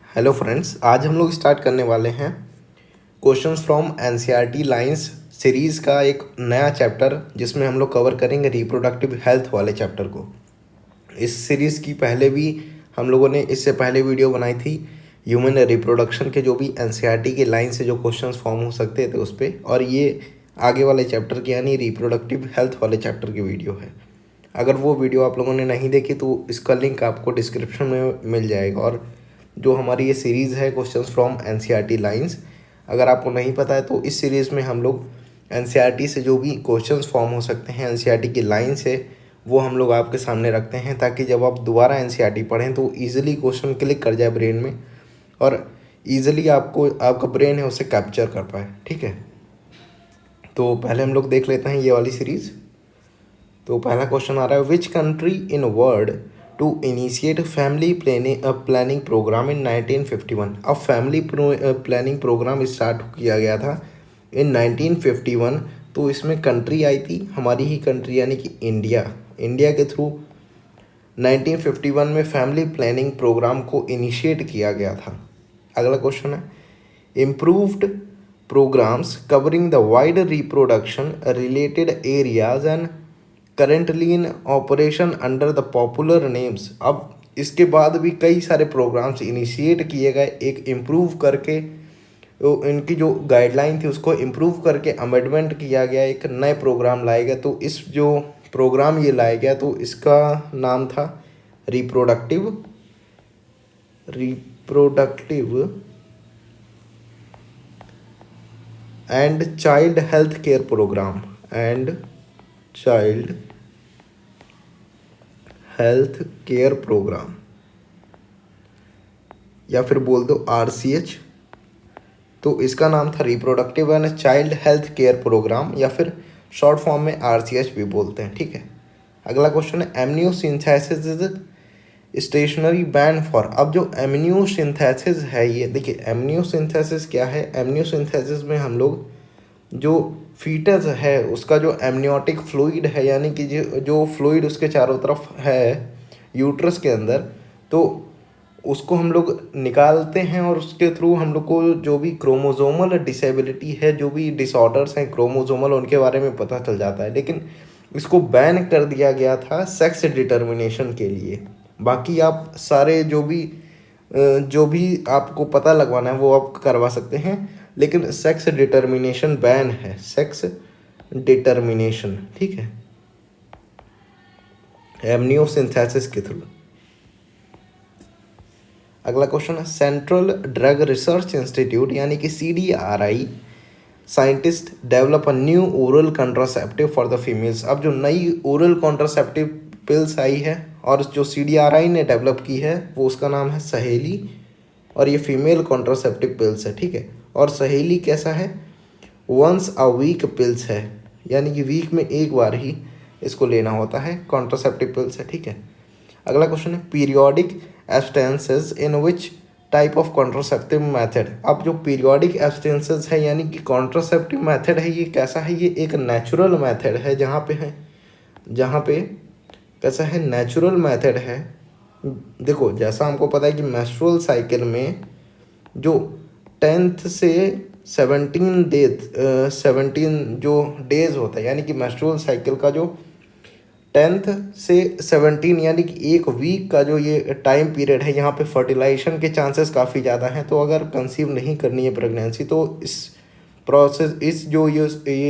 Hello friends, आज हम लोग स्टार्ट करने वाले हैं questions from NCERT lines series का एक नया चैप्टर, जिसमें हम लोग कवर करेंगे रिप्रोडक्टिव हेल्थ वाले चैप्टर को। इस सीरीज़ की पहले भी हम लोगों ने इससे पहले वीडियो बनाई थी ह्यूमन रिप्रोडक्शन के जो भी एनसीईआरटी के लाइन से जो क्वेश्चंस फॉर्म हो सकते थे उस पर, और ये आगे वाले चैप्टर के यानी रिप्रोडक्टिव हेल्थ वाले चैप्टर की वीडियो है। अगर वो वीडियो आप लोगों ने नहीं देखी तो इसका लिंक आपको डिस्क्रिप्शन में मिल जाएगा। और जो हमारी ये सीरीज़ है क्वेश्चंस फ्रॉम एनसीईआरटी लाइंस, अगर आपको नहीं पता है तो इस सीरीज़ में हम लोग एनसीईआरटी से जो भी क्वेश्चंस फॉर्म हो सकते हैं एनसीईआरटी की लाइन से, वो हम लोग आपके सामने रखते हैं, ताकि जब आप दोबारा एनसीईआरटी पढ़ें तो ईजिली क्वेश्चन क्लिक कर जाए ब्रेन में और ईजिली आपको आपका ब्रेन है उसे कैप्चर कर पाए। ठीक है, तो पहले हम लोग देख लेते हैं ये वाली सीरीज़। तो पहला क्वेश्चन आ रहा है, which country in world to initiate family planning program in 1951। अब फैमिली प्लानिंग प्रोग्राम स्टार्ट किया गया था इन 1951। तो इसमें कंट्री आई थी हमारी ही कंट्री यानी कि इंडिया के थ्रू 1951 में फैमिली प्लानिंग प्रोग्राम को इनिशिएट किया गया था। अगला क्वेश्चन है, improved programmes covering the wide reproduction related areas and currently in operation under the popular names. अब इसके बाद भी कई सारे प्रोग्राम्स इनिशिएट किए गए, एक इम्प्रूव करके इनकी जो गाइडलाइन थी उसको इम्प्रूव करके अमेंडमेंट किया गया, एक नए प्रोग्राम लाए गए। तो इस जो प्रोग्राम ये लाया गया तो इसका नाम था reproductive and child health care programme and child health care programme, या फिर बोल दो RCH। तो इसका नाम था reproductive and child health care programme, या फिर शॉर्ट फॉर्म में RCH भी बोलते हैं। ठीक है, अगला क्वेश्चन है, एमनियोसिंथेसिस इज स्टेशनरी बैन फॉर। अब जो एमनियोसिंथेसिस है, ये देखिए एमनियोसिंथेसिस क्या है। एमनियोसिंथेसिस में हम लोग जो फीटस है उसका जो एमनियोटिक फ्लूइड है, यानी कि जो फ्लूइड उसके चारों तरफ है यूट्रस के अंदर, तो उसको हम लोग निकालते हैं और उसके थ्रू हम लोग को जो भी क्रोमोजोमल डिसेबिलिटी है, जो भी डिसऑर्डर्स हैं क्रोमोजोमल, उनके बारे में पता चल जाता है। लेकिन इसको बैन कर दिया गया था सेक्स डिटर्मिनेशन के लिए। बाकी आप सारे जो भी आपको पता लगवाना है वो आप करवा सकते हैं, लेकिन सेक्स डिटर्मिनेशन बैन है, सेक्स डिटर्मिनेशन। ठीक है, एमनियोसिंथेसिस के थ्रू। अगला क्वेश्चन है, सेंट्रल ड्रग रिसर्च इंस्टीट्यूट यानी कि CDRI scientist develop a new oral contraceptive for the females. अब जो नई ओरल कॉन्ट्रासेप्टिव पिल्स आई है और जो CDRI ने डेवलप की है वो उसका नाम है सहेली, और ये फीमेल कॉन्ट्रासेप्टिव पिल्स है। ठीक है, और सहेली कैसा है, वंस अ वीक पिल्स है, यानी कि वीक में एक बार ही इसको लेना होता है, कॉन्ट्रासेप्टिव पिल्स है। ठीक है, अगला क्वेश्चन है, periodic abstinences in which type of contraceptive method. अब जो पीरियोडिक एब्सटेंसेस है यानी कि कॉन्ट्रासेप्टिव मेथड है, ये कैसा है, ये एक नेचुरल मेथड है, जहाँ पे कैसा है, नेचुरल मेथड है। देखो जैसा हमको पता है कि मेंस्ट्रुअल साइकिल में जो 10th से 17 जो डेज होता है, यानी कि मेंस्ट्रुअल साइकिल का जो 10th से 17 यानी कि एक वीक का जो ये टाइम पीरियड है, यहाँ पे फर्टिलाइजेशन के चांसेस काफ़ी ज़्यादा हैं। तो अगर कंसीव नहीं करनी है प्रेगनेंसी तो इस प्रोसेस इस जो ये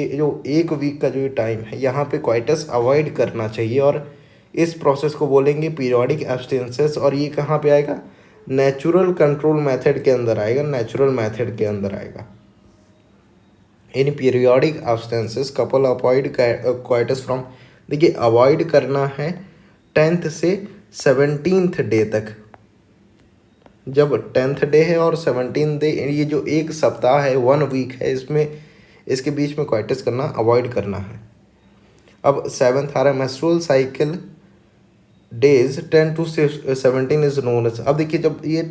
जो एक वीक का जो ये टाइम है यहाँ पे क्वाइटस अवॉइड करना चाहिए, और इस प्रोसेस को बोलेंगे पीरियोडिक एब्सटेंसेस। और ये कहाँ पे आएगा, नेचुरल कंट्रोल मेथड के अंदर आएगा, नेचुरल मेथड के अंदर आएगा। In periodic abstinences couple avoid coitus from, देखिए अवॉइड करना है 10th से 17th डे तक। जब 10th डे है और 17th डे, ये जो एक सप्ताह है, 1 वीक है, इसमें इसके बीच में क्वाइटस करना अवॉइड करना है। अब 7th आ रहा है, menstrual cycle days 10 to 17 is known as. अब देखिए जब ये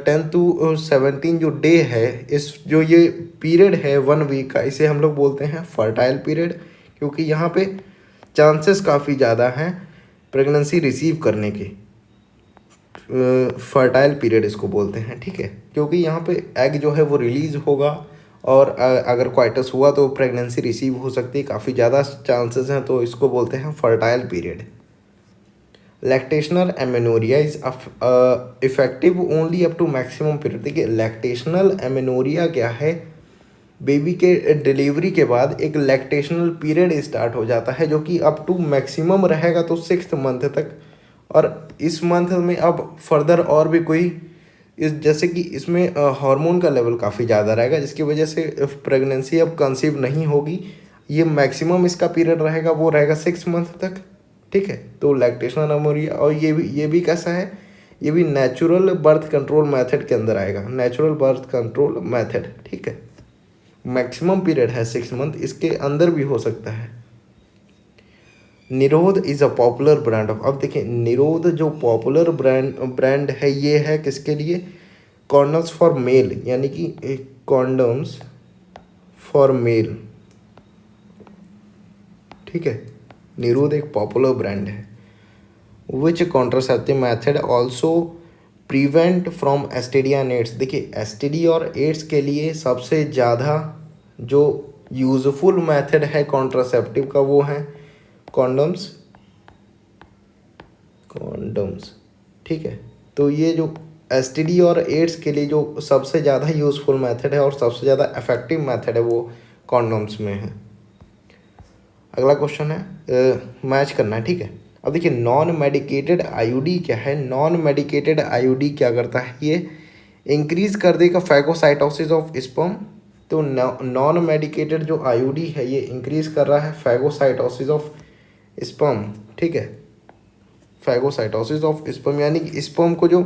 10 to 17 जो डे है, इस जो ये पीरियड है 1 वीक का, इसे हम लोग बोलते हैं फर्टाइल पीरियड, क्योंकि यहाँ पे चांसेस काफ़ी ज़्यादा हैं प्रेगनेंसी रिसीव करने के। फर्टाइल पीरियड इसको बोलते हैं, ठीक है, क्योंकि यहाँ पे एग जो है वो रिलीज होगा और अगर क्वाइटस हुआ तो प्रेगनेंसी रिसीव हो सकती है, काफ़ी ज़्यादा चांसेस हैं, तो इसको बोलते हैं fertile period. Lactational amenorrhoea is effective only up to maximum period. देखिए लैक्टेशनल एमेनोरिया क्या है, बेबी के डिलीवरी के बाद एक लैक्टेशनल पीरियड स्टार्ट हो जाता है जो कि अप टू मैक्सिमम रहेगा तो 6th मंथ तक, और इस मंथ में अब फर्दर और भी कोई इस जैसे कि इसमें हार्मोन का लेवल काफ़ी ज़्यादा रहेगा जिसकी वजह से प्रेगनेंसी अब कंसीव नहीं होगी। ये मैक्सिमम इसका पीरियड रहेगा वो रहेगा 6 मंथ तक, ठीक है। तो लैक्टेशनल एमेनोरिया, और ये भी कैसा है, ये भी नेचुरल बर्थ कंट्रोल मेथड के अंदर आएगा, नेचुरल बर्थ कंट्रोल मेथड, ठीक है। मैक्सिमम पीरियड है 6 मंथ, इसके अंदर भी हो सकता है। निरोध is a popular brand of, अब देखिए निरोध जो पॉपुलर ब्रांड है ये है किसके लिए, कॉन्डम्स फॉर मेल, यानी कि कॉन्डम्स फॉर मेल, ठीक है। निरोध एक पॉपुलर ब्रांड है। Which contraceptive method also prevent from STD and AIDS. देखिए एसटीडी और एड्स के लिए सबसे ज़्यादा जो यूजफुल मेथड है कॉन्ट्रासेप्टिव का वो है कॉन्डम्स, ठीक है। तो ये जो एसटीडी और एड्स के लिए जो सबसे ज़्यादा यूजफुल मेथड है और सबसे ज़्यादा इफेक्टिव मेथड है वो कॉन्डम्स में है। अगला क्वेश्चन है मैच करना है, ठीक है। अब देखिए नॉन मेडिकेटेड आईयूडी क्या है, नॉन मेडिकेटेड आईयूडी क्या करता है, ये इंक्रीज कर देगा फैगोसाइटोसिस ऑफ स्पर्म। तो नॉन मेडिकेटेड जो आईयूडी है ये इंक्रीज कर रहा है फैगोसाइटोसिस ऑफ स्पर्म, ठीक है। फैगोसाइटोसिस ऑफ स्पर्म यानी कि स्पर्म को जो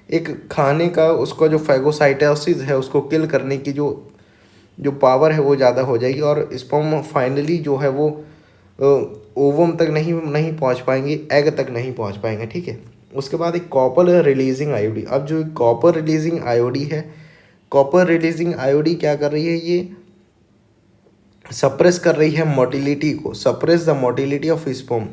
एक खाने का उसका जो फैगोसाइटोसिस है उसको किल करने की जो पावर है वो ज़्यादा हो जाएगी और स्पर्म फाइनली जो है वो ओवम तक नहीं पहुंच पाएंगे, एग तक नहीं पहुंच पाएंगे, ठीक है। उसके बाद एक कॉपर रिलीजिंग आईओडी। अब जो कॉपर रिलीजिंग आईओडी है, कॉपर रिलीजिंग आईओडी क्या कर रही है, ये सप्रेस कर रही है मोटिलिटी को, suppress the motility of sperm,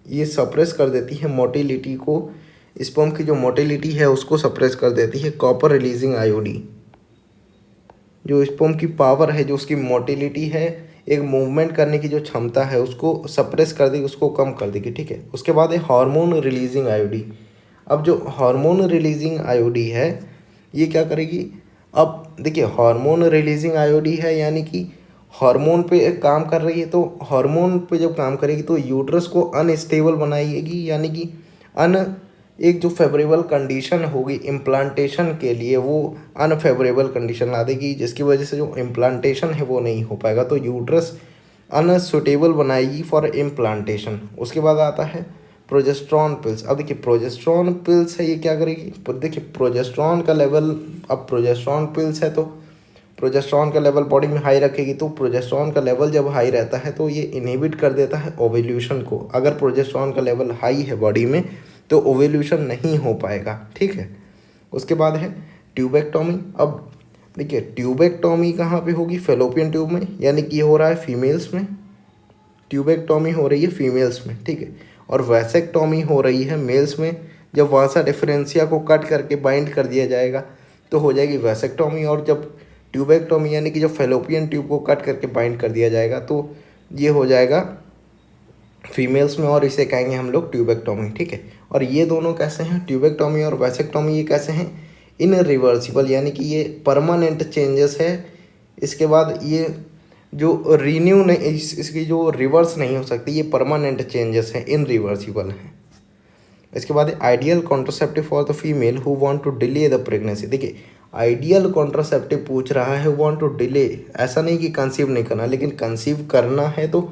ये सप्रेस कर देती है मोटिलिटी को, स्पर्म की जो मोटिलिटी है उसको सप्रेस कर देती है कॉपर रिलीजिंग आईओडी। जो स्पर्म की पावर है, जो उसकी मोटिलिटी है, एक मूवमेंट करने की जो क्षमता है उसको सप्रेस कर देगी, उसको कम कर देगी, ठीक है। उसके बाद है हार्मोन रिलीजिंग आईओडी। अब जो हार्मोन रिलीजिंग आईओडी है ये क्या करेगी, अब देखिए हार्मोन रिलीजिंग आईओडी है यानी कि हार्मोन पे काम कर रही है, तो हार्मोन पे जब काम करेगी तो यूट्रस को अनस्टेबल बनाएगी, यानी कि एक जो फेवरेबल कंडीशन होगी इम्प्लांटेशन के लिए वो अनफेवरेबल कंडीशन ला देगी, जिसकी वजह से जो इम्प्लांटेशन है वो नहीं हो पाएगा, तो यूट्रस अनसुटेबल बनाएगी फॉर इम्प्लांटेशन। उसके बाद आता है प्रोजेस्ट्रॉन पिल्स। अब देखिए प्रोजेस्ट्रॉन पिल्स है ये क्या करेगी, देखिए प्रोजेस्ट्रॉन का लेवल, अब प्रोजेस्ट्रॉन पिल्स है तो प्रोजेस्ट्रॉन का लेवल बॉडी में हाई रखेगी, तो प्रोजेस्ट्रॉन का लेवल जब हाई रहता है तो ये इनहिबिट कर देता है ओव्यूलेशन को। अगर प्रोजेस्ट्रॉन का लेवल हाई है बॉडी में तो ओव्यूलेशन नहीं हो पाएगा, ठीक है। उसके बाद है ट्यूबेक्टोमी। अब देखिए ट्यूबेक्टोमी कहाँ पे होगी, फेलोपियन ट्यूब में, यानी कि हो रहा है फीमेल्स में, ट्यूबेक्टोमी हो रही है फीमेल्स में, ठीक है। और वैसेक्टोमी हो रही है मेल्स में। जब वासा डिफरेंशिया को कट करके बाइंड कर दिया जाएगा तो हो जाएगी वैसेक्टोमी, और जब ट्यूबेक्टोमी यानी कि जब फेलोपियन ट्यूब को कट करके बाइंड कर दिया जाएगा तो ये हो जाएगा फीमेल्स में, और इसे कहेंगे हम लोग ट्यूबेक्टोमी, ठीक है। और ये दोनों कैसे हैं, ट्यूबेक्टोमी और वैसेक्टोमी, ये कैसे हैं, इनरिवर्सिबल, यानी कि ये परमानेंट चेंजेस है। इसके बाद ये जो रीन्यू नहीं, इसकी जो रिवर्स नहीं हो सकती, ये परमानेंट चेंजेस हैं, इनरिवर्सिबल हैं। इसके बाद ideal contraceptive for the female who want to delay the pregnancy. देखिए आइडियल कॉन्ट्रासेप्टिव पूछ रहा है, वांट टू डिले, ऐसा नहीं कि कंसीव नहीं करना, लेकिन कंसीव करना है तो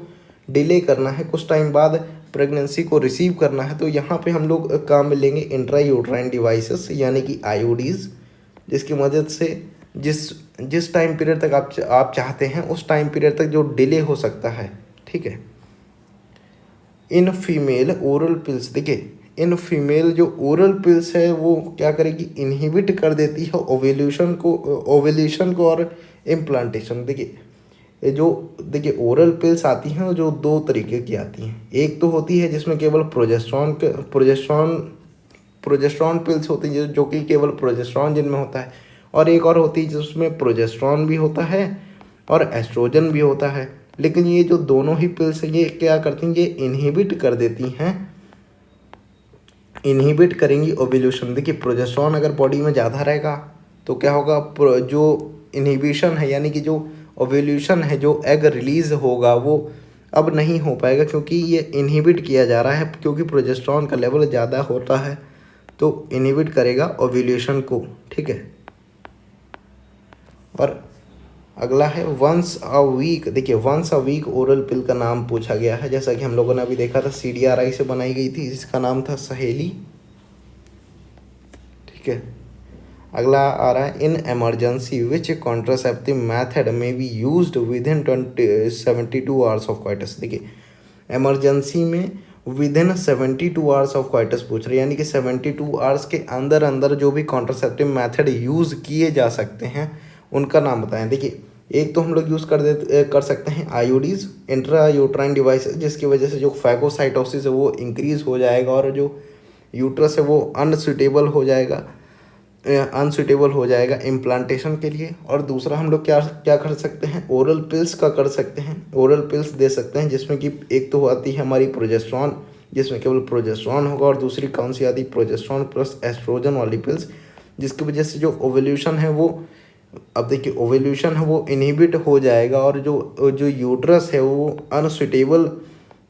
डिले करना है, कुछ टाइम बाद प्रेगनेंसी को रिसीव करना है, तो यहाँ पे हम लोग काम में लेंगे इंट्रायूट्राइन डिवाइसेस यानी कि आईओडीज़, जिसकी मदद से जिस टाइम पीरियड तक आप चाहते हैं उस टाइम पीरियड तक जो डिले हो सकता है, ठीक है। इन फीमेल ओरल पिल्स, देखिए इन फीमेल जो ओरल पिल्स है वो क्या करेगी, इनहिबिट कर देती है ओव्यूलेशन को और इम्प्लांटेशन। देखिए ओरल पिल्स आती हैं जो 2 तरीके की आती हैं। एक तो होती है जिसमें केवल प्रोजेस्टेरॉन पिल्स होती हैं जो कि केवल प्रोजेस्टेरॉन जिनमें होता है, और एक और होती है जिसमें प्रोजेस्टेरॉन भी होता है और एस्ट्रोजन भी होता है। लेकिन ये जो दोनों ही पिल्स हैं ये क्या करती हैं, ये इनहिबिट कर देती हैं, इनहिबिट करेंगी ओव्यूलेशन। देखिए प्रोजेस्टेरॉन अगर बॉडी में ज़्यादा रहेगा तो क्या होगा, जो इनहिबिशन है यानी कि जो ओव्यूलेशन है, जो एग रिलीज होगा वो अब नहीं हो पाएगा, क्योंकि ये इनहिबिट किया जा रहा है, क्योंकि प्रोजेस्टेरॉन का लेवल ज़्यादा होता है तो इनहिबिट करेगा ओव्यूलेशन को, ठीक है। और अगला है वंस अ वीक। देखिए वंस अ वीक ओरल पिल का नाम पूछा गया है, जैसा कि हम लोगों ने अभी देखा था CDRI से बनाई गई थी, जिसका नाम था सहेली, ठीक है। अगला आ रहा है in emergency which contraceptive method may be used within 72 hours of coitus. देखिए एमरजेंसी में within 72 hours of coitus पूछ रहे हैं, यानी कि 72 आवर्स के अंदर अंदर जो भी कॉन्ट्रासेप्टिव मैथड यूज़ किए जा सकते हैं उनका नाम बताएं। देखिए एक तो हम लोग यूज़ कर सकते हैं IUDs, इंट्रा यूट्राइन डिवाइसेस, जिसकी वजह से जो फैगोसाइटोसिस है वो इंक्रीज़ हो जाएगा और जो यूट्रस है वो अनसुटेबल हो जाएगा इम्प्लांटेशन के लिए। और दूसरा हम लोग क्या क्या कर सकते हैं, ओरल पिल्स का कर सकते हैं, ओरल पिल्स दे सकते हैं, जिसमें कि एक तो आती है हमारी प्रोजेस्टेरॉन, जिसमें केवल प्रोजेस्टेरॉन होगा, और दूसरी कौन सी आती है, प्रोजेस्टेरॉन प्लस एस्ट्रोजन वाली पिल्स, जिसकी वजह से जो ओव्यूलेशन है वो, अब देखिए ओव्यूलेशन है वो इनहिबिट हो जाएगा और जो यूट्रस है वो अनसुटेबल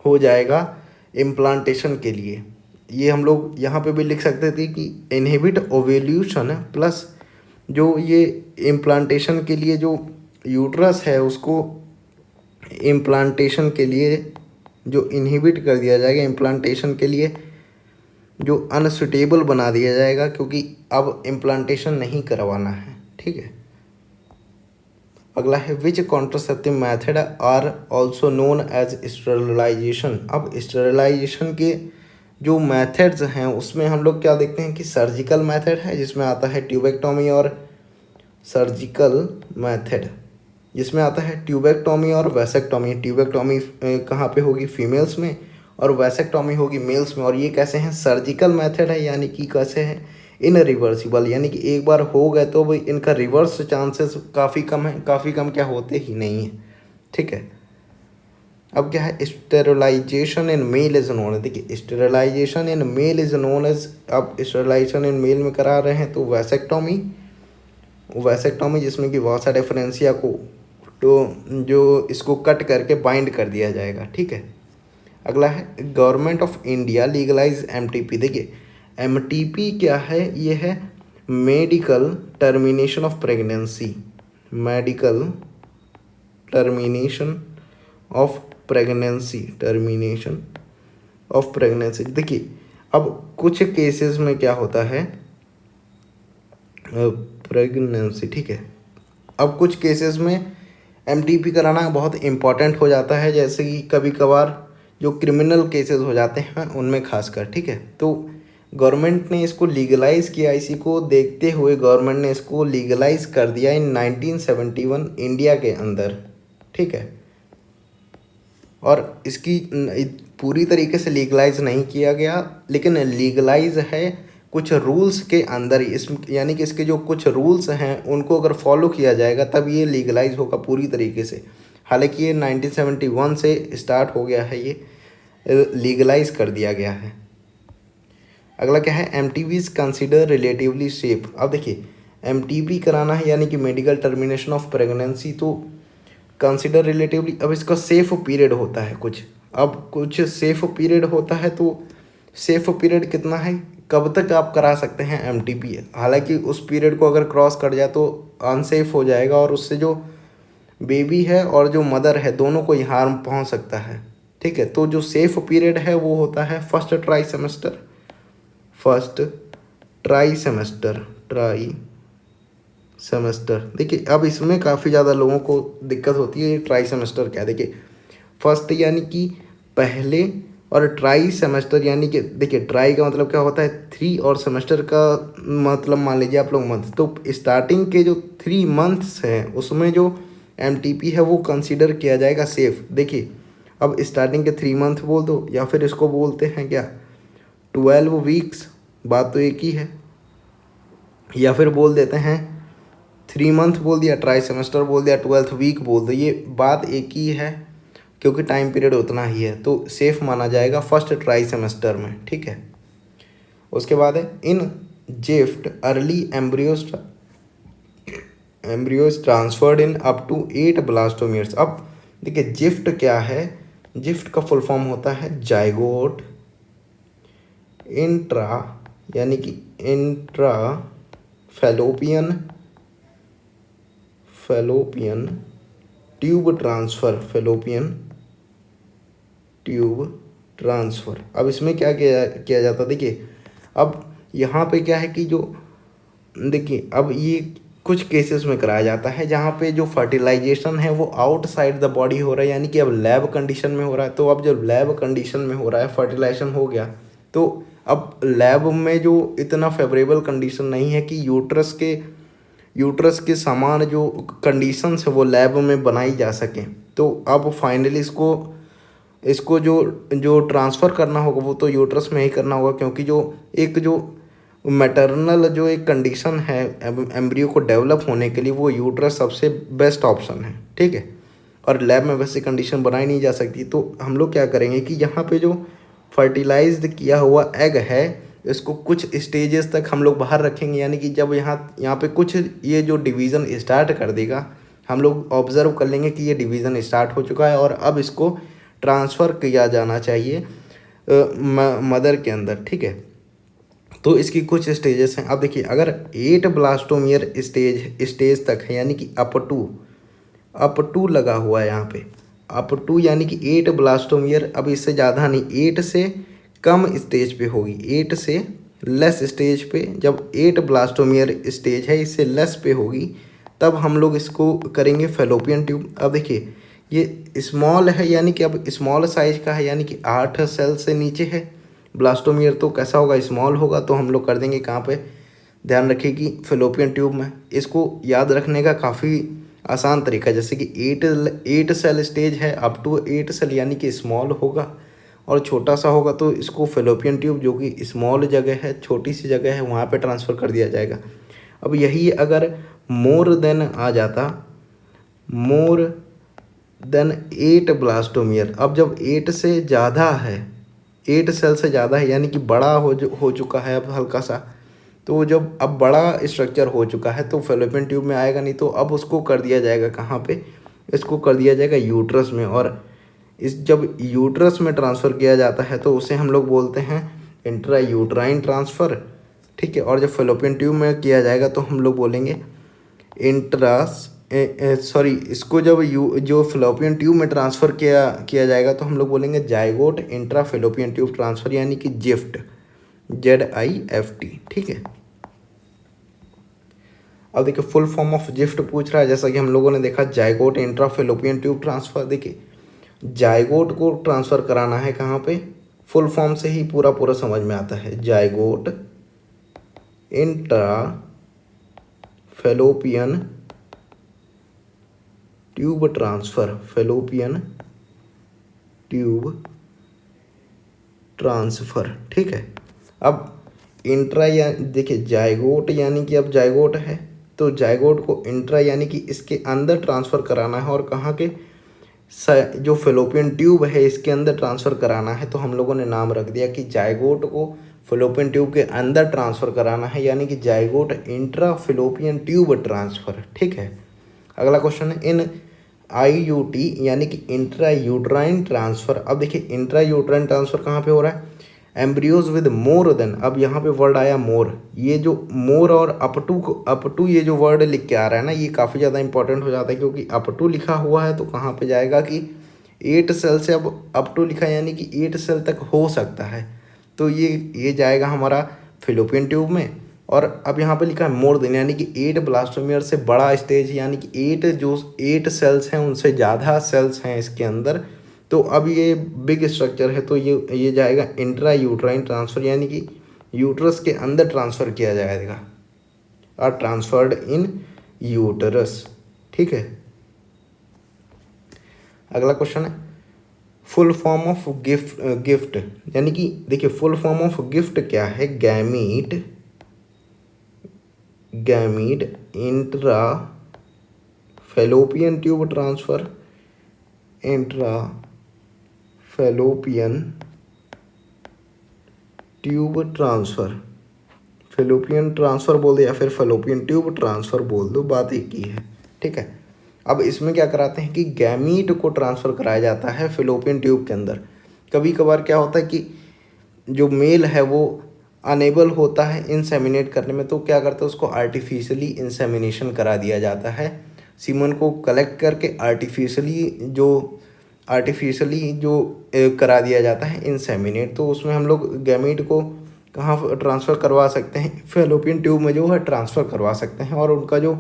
हो जाएगा इम्प्लांटेशन के लिए। ये हम लोग यहाँ पे भी लिख सकते थे कि इनहिबिट ओव्यूलेशन प्लस जो ये इम्प्लांटेशन के लिए जो यूट्रस है उसको इम्प्लांटेशन के लिए जो इनहिबिट कर दिया जाएगा, इम्प्लांटेशन के लिए जो अनसुटेबल बना दिया जाएगा, क्योंकि अब इम्प्लांटेशन नहीं करवाना है, ठीक है। अगला है which contraceptive method are also known as sterilization. अब स्टेरिलाइजेशन के जो मेथड्स हैं उसमें हम लोग क्या देखते हैं कि सर्जिकल मेथड है, जिसमें आता है ट्यूबेक्टोमी, और सर्जिकल मेथड जिसमें आता है ट्यूबेक्टोमी और वैसेक्टोमी। ट्यूबेक्टोमी कहाँ पे होगी, फीमेल्स में, और वैसेक्टोमी होगी मेल्स में। और ये कैसे हैं, सर्जिकल मेथड है, यानी कि कैसे हैं, इनरिवर्सिबल, यानी कि एक बार हो गए तो भाई इनका रिवर्स चांसेस काफ़ी कम है, काफ़ी कम क्या होते ही नहीं है, ठीक है। अब क्या है, sterilization in male is known. देखिए sterilization in male is known as, अब स्टेरिलाइजेशन इन मेल में करा रहे हैं तो वैसेक्टोमी जिसमें कि वासा डिफरेंशिया को तो जो इसको कट करके बाइंड कर दिया जाएगा, ठीक है। अगला है government of India legalise MTP। देखिए MTP क्या है, ये है medical termination of pregnancy, medical termination of pregnancy. देखिए अब कुछ केसेस में क्या होता है, प्रेगनेंसी, ठीक है। अब कुछ केसेस में MTP कराना बहुत इम्पॉर्टेंट हो जाता है, जैसे कि कभी कभार जो क्रिमिनल केसेस हो जाते हैं उनमें खासकर, ठीक है। तो गवर्नमेंट ने इसको लीगलाइज किया, इसी को देखते हुए गवर्नमेंट ने इसको लीगलाइज कर दिया इन 1971 इंडिया के अंदर, ठीक है। और इसकी पूरी तरीके से लीगलाइज नहीं किया गया, लेकिन लीगलाइज है कुछ रूल्स के अंदर ही, इस यानी कि इसके जो कुछ रूल्स हैं उनको अगर फॉलो किया जाएगा तब ये लीगलाइज होगा पूरी तरीके से। हालांकि ये 1971 से स्टार्ट हो गया है, ये लीगलाइज कर दिया गया है। अगला क्या है, MTPs कंसिडर रिलेटिवली सेफ। अब देखिए MTP कराना है यानी कि मेडिकल टर्मिनेशन ऑफ प्रेगनेंसी, तो कंसिडर रिलेटिवली, अब इसका सेफ पीरियड होता है कुछ सेफ पीरियड होता है। तो सेफ पीरियड कितना है, कब तक आप करा सकते हैं MTP। हालांकि उस पीरियड को अगर क्रॉस कर जाए तो अनसेफ हो जाएगा और उससे जो बेबी है और जो मदर है दोनों को ही हार्म पहुंच सकता है, ठीक है। तो जो सेफ पीरियड है वो होता है फर्स्ट ट्राई सेमेस्टर। देखिए अब इसमें काफ़ी ज़्यादा लोगों को दिक्कत होती है, ये ट्राई सेमेस्टर क्या है। देखिए फर्स्ट यानी कि पहले, और ट्राई सेमेस्टर यानी कि देखिए ट्राई का मतलब क्या होता है 3, और सेमेस्टर का मतलब मान लीजिए आप लोग मंथ। तो स्टार्टिंग के जो 3 मंथ्स हैं उसमें जो MTP है वो कंसीडर किया जाएगा सेफ। देखिए अब स्टार्टिंग के 3 मंथ बोल दो, या फिर इसको बोलते हैं क्या 12 वीक्स, बात तो एक ही है। या फिर बोल देते हैं 3 मंथ बोल दिया, ट्राई सेमेस्टर बोल दिया, 12th वीक बोल दो, ये बात एक ही है क्योंकि टाइम पीरियड उतना ही है, तो सेफ माना जाएगा फर्स्ट ट्राई सेमेस्टर में। ठीक है, उसके बाद है in GIFT early embryos transferred in up to 8 blastomeres. अब देखिए जिफ्ट क्या है, जिफ्ट का फुल फॉर्म होता है जाइगोट इंट्रा यानी कि intra fallopian tube transfer, fallopian tube transfer. अब इसमें क्या किया जाता है, देखिए अब यहाँ पे क्या है कि जो देखिए अब ये कुछ केसेस में कराया जाता है जहाँ पे जो फर्टिलाइजेशन है वो आउटसाइड द बॉडी हो रहा है, यानी कि अब लैब कंडीशन में हो रहा है। तो अब जब लैब कंडीशन में हो रहा है, फर्टिलाइजेशन हो गया, तो अब लैब में जो इतना फेवरेबल कंडीशन नहीं है कि यूट्रस के समान जो कंडीशंस है वो लैब में बनाई जा सके, तो अब फाइनली इसको जो ट्रांसफ़र करना होगा वो तो यूट्रस में ही करना होगा, क्योंकि जो मैटरनल जो एक कंडीशन है एम्ब्रियो को डेवलप होने के लिए, वो यूट्रस सबसे बेस्ट ऑप्शन है। ठीक है, और लैब में वैसी कंडीशन बनाई नहीं जा सकती। तो हम लोग क्या करेंगे कि यहाँ पे जो फर्टिलाइज्ड किया हुआ एग है इसको कुछ स्टेजेस तक हम लोग बाहर रखेंगे, यानी कि जब यहाँ पे कुछ ये जो डिवीज़न स्टार्ट कर देगा, हम लोग ऑब्ज़र्व कर लेंगे कि ये डिवीज़न स्टार्ट हो चुका है और अब इसको ट्रांसफ़र किया जाना चाहिए मदर के अंदर। ठीक है, तो इसकी कुछ स्टेजेस हैं। अब देखिए अगर 8 ब्लास्टोमियर स्टेज तक है, यानी कि अप टू लगा हुआ है यहाँ पे, अप टू यानी कि 8 ब्लास्टोमियर, अब इससे ज़्यादा नहीं, 8 से कम स्टेज पे होगी, 8 से लेस स्टेज पे, जब 8 ब्लास्टोमियर स्टेज है इससे लेस पे होगी तब हम लोग इसको करेंगे फैलोपियन ट्यूब। अब देखिए ये स्मॉल है, यानी कि अब स्मॉल साइज का है, यानी कि 8 सेल से नीचे है ब्लास्टोमियर, तो कैसा होगा, स्मॉल होगा। तो हम लोग कर देंगे कहाँ पे, ध्यान रखिए कि फैलोपियन ट्यूब में। इसको याद रखने का काफ़ी आसान तरीका, जैसे कि 8 सेल स्टेज है, अप टू 8 सेल यानी कि स्मॉल होगा, और छोटा सा होगा तो इसको फैलोपियन ट्यूब जो कि स्मॉल जगह है, छोटी सी जगह है, वहाँ पे ट्रांसफ़र कर दिया जाएगा। अब यही अगर मोर देन आ जाता, मोर देन 8 ब्लास्टोमियर, अब जब 8 से ज़्यादा है, 8 सेल से ज़्यादा है, यानी कि बड़ा हो चुका है अब हल्का सा, तो जब अब बड़ा स्ट्रक्चर हो चुका है तो फैलोपियन ट्यूब में आएगा नहीं, तो अब उसको कर दिया जाएगा कहाँ पे, इसको कर दिया जाएगा यूट्रस में। और जब यूट्रस में ट्रांसफ़र किया जाता है तो उसे हम लोग बोलते हैं इंट्रा यूट्राइन ट्रांसफ़र। ठीक है, और जब फैलोपियन ट्यूब में किया जाएगा तो हम लोग बोलेंगे इसको जब जो फैलोपियन ट्यूब में ट्रांसफ़र किया जाएगा तो हम लोग बोलेंगे zygote intra fallopian tube transfer, यानी कि जिफ्ट, ZIFT। ठीक है, अब देखिए फुल फॉर्म ऑफ जिफ्ट पूछ रहा है, जैसा कि हम लोगों ने देखा zygote intra fallopian tube transfer. देखिए जाइगोट को ट्रांसफ़र कराना है कहाँ पे, फुल फॉर्म से ही पूरा समझ में आता है, zygote intra fallopian tube transfer, fallopian tube transfer. ठीक है, अब इंट्रा या देखिए जाइगोट यानी कि अब जाइगोट है तो जाइगोट को इंट्रा यानी कि इसके अंदर ट्रांसफ़र कराना है, और कहाँ के जो फैलोपियन ट्यूब है इसके अंदर ट्रांसफ़र कराना है, तो हम लोगों ने नाम रख दिया कि जाइगोट को फैलोपियन ट्यूब के अंदर ट्रांसफ़र कराना है, यानी कि zygote intra fallopian tube transfer. ठीक है, अगला क्वेश्चन है इन IUT यानी कि इंट्रा यूट्राइन ट्रांसफ़र। अब देखिए इंट्रा यूट्राइन ट्रांसफ़र कहाँ पे हो रहा है, एम्ब्रियोज विद मोर देन, अब यहाँ पे वर्ड आया मोर, ये जो मोर और अप टू ये जो वर्ड लिख के आ रहा है ना, ये काफ़ी ज़्यादा इंपॉर्टेंट हो जाता है, क्योंकि अप टू लिखा हुआ है तो कहाँ पे जाएगा कि 8 सेल से, अब अप टू लिखा है यानी कि 8 सेल तक हो सकता है, तो ये जाएगा हमारा फैलोपियन ट्यूब में। और अब यहाँ पे लिखा है मोर देन, यानी कि 8 ब्लास्टोमियर से बड़ा स्टेज, यानी कि 8 सेल्स हैं उनसे ज़्यादा सेल्स हैं इसके अंदर, तो अब ये बिग स्ट्रक्चर है, तो ये जाएगा इंट्रा यूट्राइन ट्रांसफ़र, यानी कि यूट्रस के अंदर ट्रांसफ़र किया जाएगा, और ट्रांसफर्ड इन यूटरस। ठीक है, अगला क्वेश्चन है फुल फॉर्म ऑफ गिफ्ट यानी कि देखिए फुल फॉर्म ऑफ गिफ्ट क्या है, gamete intra fallopian tube transfer, intra fallopian tube transfer, fallopian transfer बोल दो या फिर फैलोपियन ट्यूब ट्रांसफ़र बोल दो, बात एक ही है, ठीक है। अब इसमें क्या कराते हैं कि गैमीट को ट्रांसफ़र कराया जाता है फैलोपियन ट्यूब के अंदर। कभी कभार क्या होता है कि जो मेल है वो अनेबल होता है इंसेमिनेट करने में, तो क्या करते हैं उसको आर्टिफिशियली इंसेमिनेशन करा दिया जाता है। सीमन को कलेक्ट करके आर्टिफिशियली जो करा दिया जाता है इंसेमिनेट, तो उसमें हम लोग गैमीट को कहाँ ट्रांसफ़र करवा सकते हैं, फैलोपियन ट्यूब में जो है ट्रांसफ़र करवा सकते हैं। और उनका जो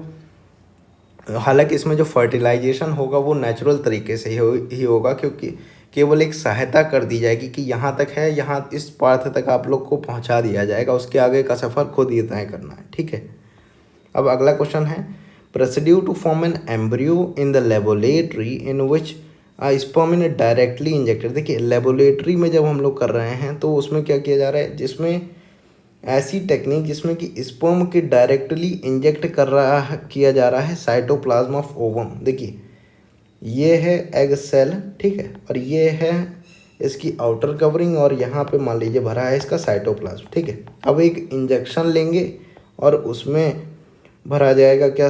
हालांकि इसमें जो फर्टिलाइजेशन होगा वो नेचुरल तरीके से ही होगा, क्योंकि केवल एक सहायता कर दी जाएगी कि यहाँ तक है, यहाँ इस पार्थ तक आप लोग को पहुँचा दिया जाएगा, उसके आगे का सफ़र खुद ही तय करना है, ठीक है। अब अगला क्वेश्चन है, procedure to form an embryo in the laboratory in which sperm in directly injected. देखिए लेबोरेटरी में जब हम लोग कर रहे हैं तो उसमें क्या किया जा रहा है, जिसमें ऐसी टेक्निक जिसमें कि स्पर्म के डायरेक्टली इंजेक्ट किया जा रहा है साइटोप्लाज्म ऑफ ओवम। देखिए ये है एग सेल, ठीक है, और ये है इसकी आउटर कवरिंग, और यहाँ पे मान लीजिए भरा है इसका साइटोप्लाज्म, ठीक है। अब एक इंजेक्शन लेंगे और उसमें भरा जाएगा क्या,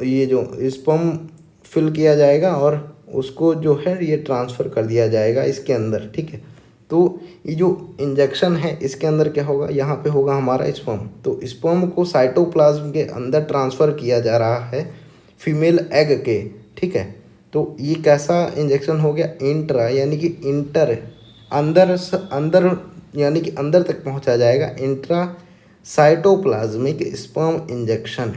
ये जो स्पर्म फिल किया जाएगा और उसको जो है ये ट्रांसफ़र कर दिया जाएगा इसके अंदर, ठीक है। तो ये जो इंजेक्शन है इसके अंदर क्या होगा, यहाँ पे होगा हमारा स्पर्म, तो स्पर्म को साइटोप्लाज्म के अंदर ट्रांसफ़र किया जा रहा है फीमेल एग के, ठीक है। तो ये कैसा इंजेक्शन हो गया, इंट्रा यानी कि अंदर यानी कि अंदर तक पहुँचा जाएगा, intra cytoplasmic sperm injection,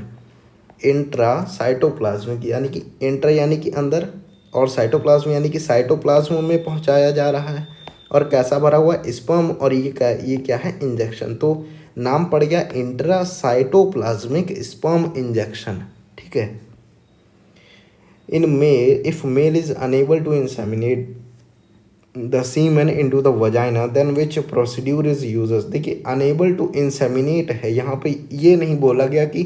intra cytoplasmic यानी कि इंट्रा यानी कि अंदर, और साइटोप्लाज्म यानी कि साइटोप्लाज्म में पहुंचाया जा रहा है, और कैसा भरा हुआ स्पर्म, और ये क्या है इंजेक्शन, तो नाम पड़ गया इंट्रा साइटोप्लाज्मिक स्पर्म इंजेक्शन, ठीक है। In male, if male is unable to inseminate the semen into the vagina then which procedure is uses. देखिए अनेबल टू इंसेमिनेट है, यहाँ पे ये नहीं बोला गया कि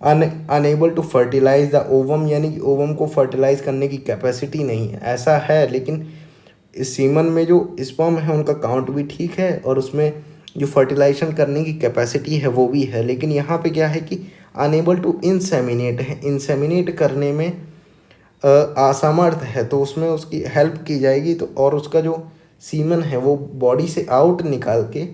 unable to fertilize the ovum, यानी कि ओवम को फर्टिलाइज करने की कैपेसिटी नहीं है, ऐसा है। लेकिन इस सीमन में जो स्पर्म है उनका काउंट भी ठीक है, और उसमें जो फर्टिलाइजेशन करने की कैपेसिटी है वो भी है। लेकिन यहाँ पे क्या है कि अनएबल टू इंसेमिनेट है, इंसेमिनेट करने में असमर्थ है, तो उसमें उसकी हेल्प की जाएगी, तो और उसका जो सीमन है वो बॉडी से आउट निकाल के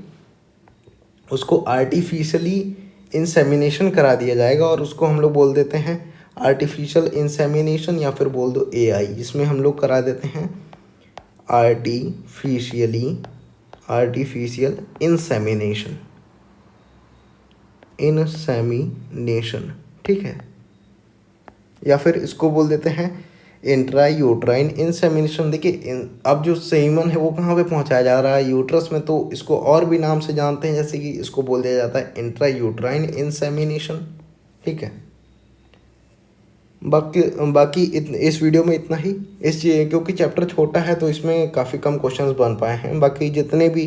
उसको आर्टिफिशियली इंसेमिनेशन करा दिया जाएगा, और उसको हम लोग बोल देते हैं आर्टिफिशियल इंसेमिनेशन, या फिर बोल दो एआई, जिसमें हम लोग करा देते हैं आर्टिफिशियल इंसेमिनेशन, ठीक है। या फिर इसको बोल देते हैं इंट्रायूट्राइन इंसेमिनेशन। देखिए अब जो सीमन है वो कहाँ पे पहुँचाया जा रहा है, यूट्रस में, तो इसको और भी नाम से जानते हैं, जैसे कि इसको बोल दिया जाता है इंट्रायूट्राइन इंसेमिनेशन, ठीक है। बाकी इस वीडियो में इतना ही। क्योंकि चैप्टर छोटा है तो इसमें काफ़ी कम क्वेश्चंस बन पाए हैं, बाकी जितने भी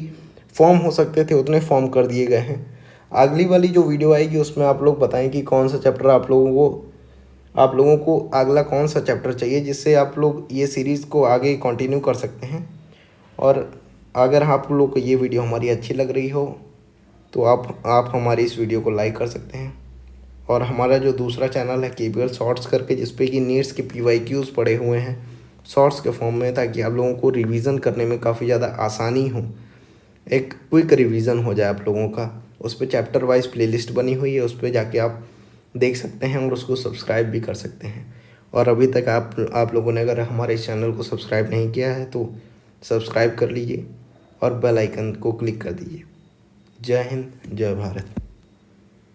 फॉर्म हो सकते थे उतने फॉर्म कर दिए गए हैं। अगली वाली जो वीडियो आएगी उसमें आप लोग बताएं कि कौन सा चैप्टर आप लोगों को अगला कौन सा चैप्टर चाहिए, जिससे आप लोग ये सीरीज़ को आगे कंटिन्यू कर सकते हैं। और अगर आप लोग को ये वीडियो हमारी अच्छी लग रही हो तो आप हमारी इस वीडियो को लाइक कर सकते हैं। और हमारा जो दूसरा चैनल है केबीएल शॉर्ट्स करके, जिसपे कि नीट्स के PYQs पड़े हुए हैं शॉर्ट्स के फॉर्म में, ताकि आप लोगों को रिवीजन करने में काफ़ी ज़्यादा आसानी हो, एक क्विक रिवीजन हो जाए आप लोगों का। उस पर चैप्टर वाइज प्लेलिस्ट बनी हुई है, उस पर जाके आप देख सकते हैं और उसको सब्सक्राइब भी कर सकते हैं। और अभी तक आप लोगों ने अगर हमारे इस चैनल को सब्सक्राइब नहीं किया है तो सब्सक्राइब कर लीजिए और बेल आइकन को क्लिक कर दीजिए। जय हिंद, जय भारत।